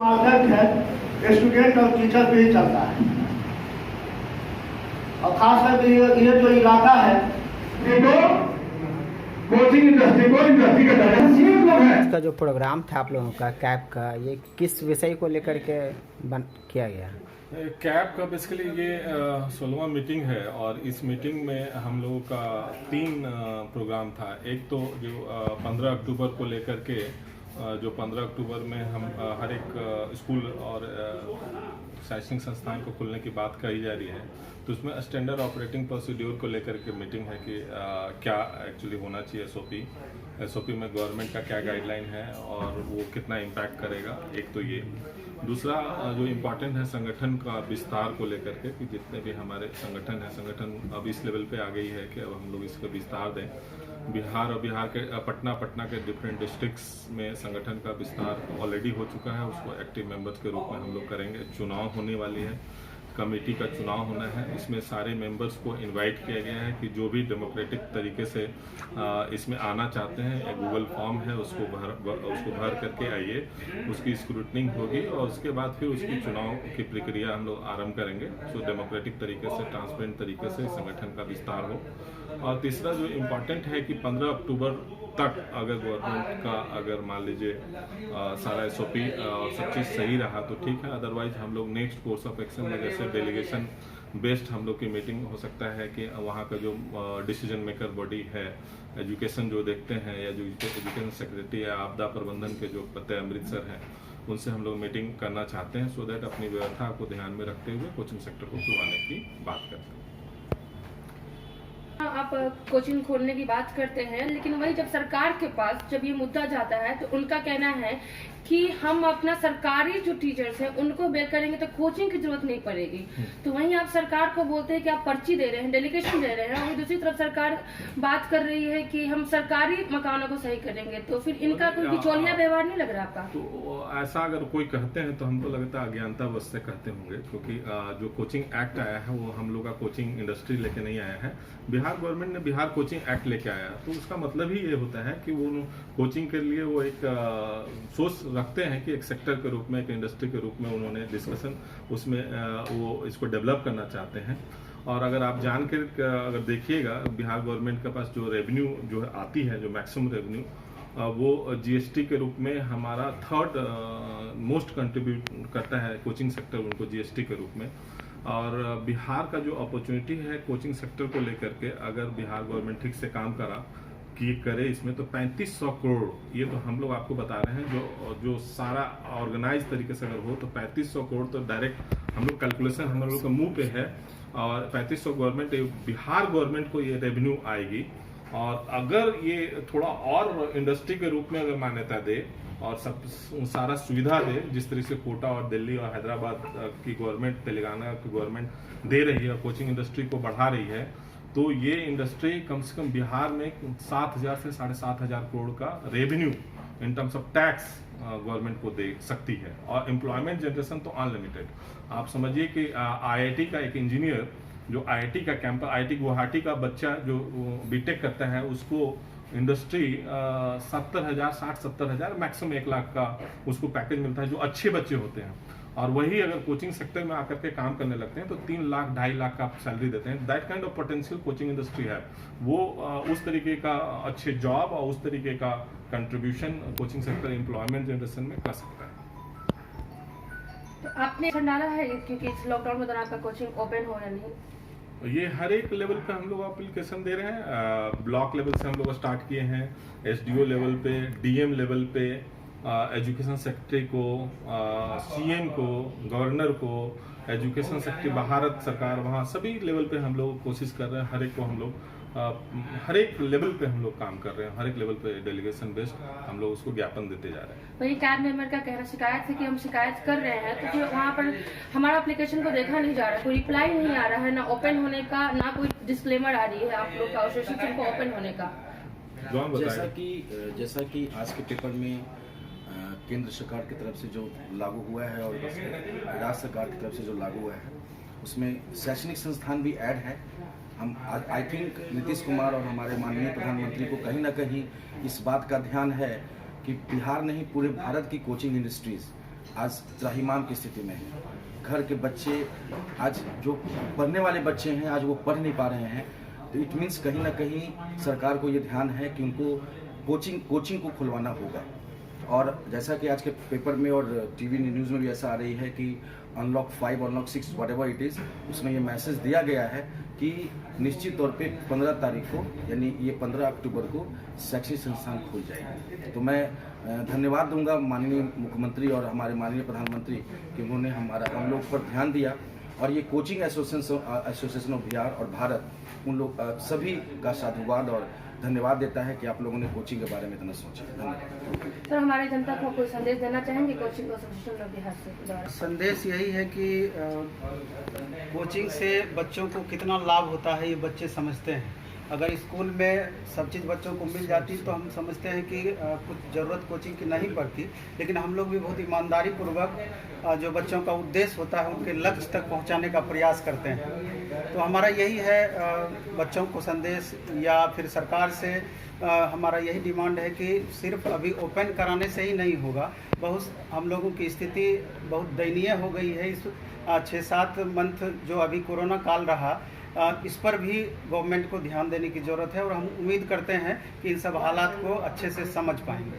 Market है student और teacher पे ही चलता है, और खास करके ये जो इलाका है कोचिंग इंडस्ट्री को इंडस्ट्री का है। इसका जो प्रोग्राम था आप लोगों का कैब का, ये किस विषय को लेकर के किया गया? कैब का बेसिकली ये 16वां मीटिंग है, और इस मीटिंग में हम लोगों का 3 प्रोग्राम था। एक तो जो 15 अक्टूबर को लेकर के जो 15 अक्टूबर में हम हर एक स्कूल और शैक्षणिक संस्थान को खोलने की बात कही जा रही है, तो उसमें स्टैंडर्ड ऑपरेटिंग प्रोसीड्योर को लेकर के मीटिंग है कि क्या एक्चुअली होना चाहिए एसओपी में गवर्नमेंट का क्या गाइडलाइन है और वो कितना इम्पैक्ट करेगा। एक तो ये, दूसरा जो इम्पोर्टेंट है संगठन का विस्तार को लेकर के कि जितने भी हमारे संगठन है, संगठन अब इस लेवल पे आ गई है कि अब हम लोग इसका विस्तार दें। बिहार और बिहार के पटना के डिफरेंट डिस्ट्रिक्ट्स में संगठन का विस्तार ऑलरेडी हो चुका है, उसको एक्टिव मेंबर्स के रूप में हम लोग करेंगे। चुनाव होने वाली है, कमेटी का चुनाव होना है, इसमें सारे मेंबर्स को इनवाइट किया गया है कि जो भी डेमोक्रेटिक तरीके से इसमें आना चाहते हैं, एक गूगल फॉर्म है उसको भर करके आइए, उसकी स्क्रूटनिंग होगी और उसके बाद फिर उसकी चुनाव की प्रक्रिया हम लोग आरंभ करेंगे। सो डेमोक्रेटिक तरीके से, ट्रांसपेरेंट तरीके से संगठन का विस्तार हो। और तीसरा जो इम्पोर्टेंट है कि 15 अक्टूबर तक अगर गवर्नमेंट का अगर मान लीजिए सारा एसओपी और सब चीज़ सही रहा तो ठीक है, अदरवाइज हम लोग नेक्स्ट कोर्स ऑफ एक्शन में जैसे डेलीगेशन बेस्ड हम लोग की मीटिंग हो सकता है कि वहाँ का जो डिसीजन मेकर बॉडी है, एजुकेशन जो देखते हैं या जो एजुकेशन सेक्रेटरी या आपदा प्रबंधन के जो पते अमृतसर हैं, उनसे हम लोग मीटिंग करना चाहते हैं, सो दैट अपनी व्यवस्था को ध्यान में रखते हुए कोचिंग सेक्टर को खुलवाने की बात करते हैं। आप कोचिंग खोलने की बात करते हैं, लेकिन वही जब सरकार के पास जब ये मुद्दा जाता है तो उनका कहना है कि हम अपना सरकारी जो टीचर्स हैं उनको बेर करेंगे तो कोचिंग की जरूरत नहीं पड़ेगी। तो वहीं आप सरकार को बोलते हैं कि आप पर्ची दे रहे हैं, डेलीगेशन दे रहे हैं, और दूसरी तरफ सरकार बात कर रही है कि हम सरकारी मकानों को सही करेंगे, तो फिर इनका कोई बिचौलिया व्यवहार नहीं लग रहा आपका? तो ऐसा अगर कोई कहते हैं तो हमको लगता है अज्ञानता बस से कहते होंगे, क्योंकि जो कोचिंग एक्ट आया है वो हम लोग का कोचिंग इंडस्ट्री लेके नहीं आया है। बिहार गवर्नमेंट ने बिहार कोचिंग एक्ट लेके आया, तो उसका मतलब ही ये होता है कि वो कोचिंग के लिए वो एक सोच रखते हैं कि एक सेक्टर के रूप में, एक इंडस्ट्री के रूप में उन्होंने डिस्कशन उसमें वो इसको डेवलप करना चाहते हैं। और अगर आप जान के अगर देखिएगा, बिहार गवर्नमेंट के पास जो रेवेन्यू जो आती है, जो मैक्सिमम रेवेन्यू, वो जीएसटी के रूप में हमारा 3rd मोस्ट कंट्रीब्यूट करता है कोचिंग सेक्टर उनको जीएसटी के रूप में। और बिहार का जो अपॉर्चुनिटी है कोचिंग सेक्टर को लेकर के, अगर बिहार गवर्नमेंट ठीक से काम करे इसमें, तो 3500 करोड़, ये तो हम लोग आपको बता रहे हैं, जो सारा ऑर्गेनाइज तरीके से अगर हो तो 3500 करोड़ तो डायरेक्ट हम लोग कैलकुलेशन हम लोग के मुंह पे है, और 3500 गवर्नमेंट बिहार गवर्नमेंट को ये रेवेन्यू आएगी। और अगर ये थोड़ा और इंडस्ट्री के रूप में अगर मान्यता दे और सब सारा सुविधा दे, जिस तरह से कोटा और दिल्ली और हैदराबाद की गवर्नमेंट, तेलंगाना की गवर्नमेंट दे रही है, कोचिंग इंडस्ट्री को बढ़ा रही है, तो ये इंडस्ट्री कम से कम बिहार में 7,000 से 7,500 करोड़ का revenue in terms of tax government को दे सकती है। और एम्प्लॉयमेंट जनरेशन तो अनलिमिटेड। आप समझिए कि आईआईटी का एक इंजीनियर जो आईआईटी का कैंपस, आईआईटी गुवाहाटी का बच्चा जो बीटेक करता है, उसको इंडस्ट्री 70,000, 60-70,000, मैक्सिमम 1 लाख का उसको पैकेज मिलता है, जो अच्छे बच्चे होते हैं। और वही अगर कोचिंग सेक्टर में आकर के काम करने लगते हैं तो 3 लाख 2.5 लाख का सैलरी देते हैं। That kind of potential coaching industry है। वो उस तरीके का अच्छे जॉब और उस तरीके का contribution coaching sector employment generation में कर सकता है। तो आपने डाला है क्योंकि इस लॉकडाउन में आपका कोचिंग ओपन हो या नहीं? ये हर एक लेवल पे हम लोग एप्लीकेशन दे रहे हैं। ब्लॉक लेवल से हम लोग स्टार्ट किए हैं, एसडीओ लेवल पे, डीएम लेवल पे, एजुकेशन सेक्रेटरी को, सीएम को, गवर्नर को, एजुकेशन सेक्रेटरी भारत सरकार, वहाँ सभी लेवल पे हम लोग कोशिश कर रहे हैं। हर एक को हम लोग हर एक लेवल पे हम लोग काम कर रहे हैं, हर एक लेवल पे डेलीगेशन बेस्ड हम लोग उसको ज्ञापन देते जा रहे हैं। वही कैब मेंबर का कहना शिकायत है कि हम शिकायत कर रहे हैं, तो फिर वहाँ पर हमारा एप्लीकेशन को देखा नहीं जा रहा, कोई रिप्लाई नहीं आ रहा है, ना ओपन होने का, ना कोई डिस्क्लेमर आ रही है आप लोग का एसोसिएशन को ओपन होने का। जैसा कि आज के पेपर में केंद्र सरकार की तरफ से जो लागू हुआ है और राज्य सरकार की तरफ से जो लागू हुआ है, उसमें शैक्षणिक संस्थान भी ऐड है, हम आई थिंक नीतीश कुमार और हमारे माननीय प्रधानमंत्री को कहीं ना कहीं इस बात का ध्यान है कि बिहार नहीं पूरे भारत की कोचिंग इंडस्ट्रीज आज त्राहिमाम की स्थिति में है। घर के बच्चे आज जो पढ़ने वाले बच्चे हैं आज वो पढ़ नहीं पा रहे हैं, तो इट मीन्स कहीं ना कहीं सरकार को ये ध्यान है कि उनको कोचिंग को खुलवाना होगा। और जैसा कि आज के पेपर में और टीवी न्यूज़ में भी ऐसा आ रही है कि unlock 5 unlock 6 whatever it is, उसमें ये मैसेज दिया गया है कि निश्चित तौर पे 15 तारीख को यानी ये 15 अक्टूबर को शैक्षणिक संस्थान खुल जाएंगे। तो मैं धन्यवाद दूंगा माननीय मुख्यमंत्री और हमारे माननीय प्रधानमंत्री कि उन्होंने हम लोग पर ध्यान दिया, और ये कोचिंग एसोसिएशन ऑफ बिहार और भारत उन लोग सभी का साधुवाद और धन्यवाद देता है कि आप लोगों ने कोचिंग के बारे में इतना सोचा। धन्यवाद। सर, हमारे जनता को कोई संदेश देना चाहेंगे कोचिंग एसोसिएशन ऑफ बिहार से द्वारा? संदेश यही है कि कोचिंग से बच्चों को कितना लाभ होता है ये बच्चे समझते हैं। अगर स्कूल में सब चीज़ बच्चों को मिल जाती तो हम समझते हैं कि कुछ ज़रूरत कोचिंग की नहीं पड़ती, लेकिन हम लोग भी बहुत ईमानदारी पूर्वक जो बच्चों का उद्देश्य होता है उनके लक्ष्य तक पहुंचाने का प्रयास करते हैं। तो हमारा यही है बच्चों को संदेश या फिर सरकार से हमारा यही डिमांड है कि सिर्फ अभी ओपन कराने से ही नहीं होगा। बहुत हम लोगों की स्थिति बहुत दयनीय हो गई है। इस 6-7 मंथ जो अभी कोरोना काल रहा, इस पर भी गवर्नमेंट को ध्यान देने की ज़रूरत है, और हम उम्मीद करते हैं कि इन सब हालात को अच्छे से समझ पाएंगे।